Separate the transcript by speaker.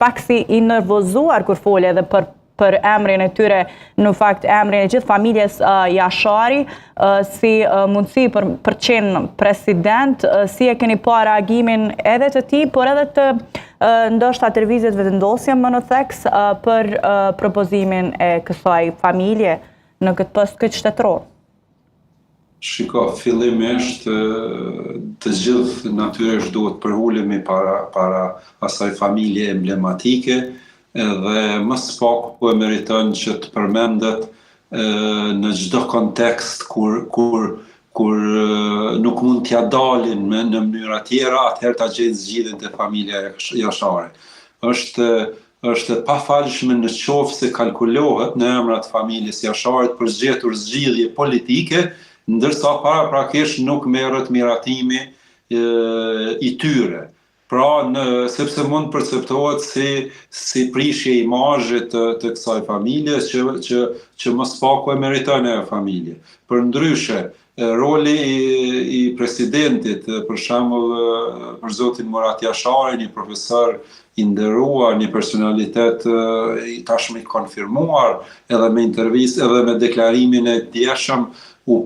Speaker 1: pak si i nervozuar kur fole edhe për emrin e tyre, në fakt emrin e gjithë familjes Jashari, si mundësi për qenë president, si e keni pa reagimin edhe të tij, por edhe të ndoshta televiziet vendosje më në theks për propozimin e kësaj familje në këtë post këtë shtetëror?
Speaker 2: Shiko, fillimisht të gjithë natyrisht duhet përulemi para asaj familje emblematike, dhe më pak po e meriton që të përmendet në çdo kontekst kur nuk mund t'ja dalin në mënyra tjera, atëherë ta gjejnë zgjidhjen te familja Jashari. Është e pafalshme në qoftë se kalkulohet në emrat të familjes Jasharit për zgjetur zgjidhje politike, ndërsa paraprakisht nuk merret miratimi i tyre. Pra, sepse mund perceptohet si prishje imazhit të kësaj familje që më spaku e meriton ajo familje. Përndryshe, roli i presidentit, për shembull për zotin Murat Jashari, një profesor i nderuar, një personalitet tashmë i konfirmuar, edhe me intervistë edhe me deklarimin e djeshëm u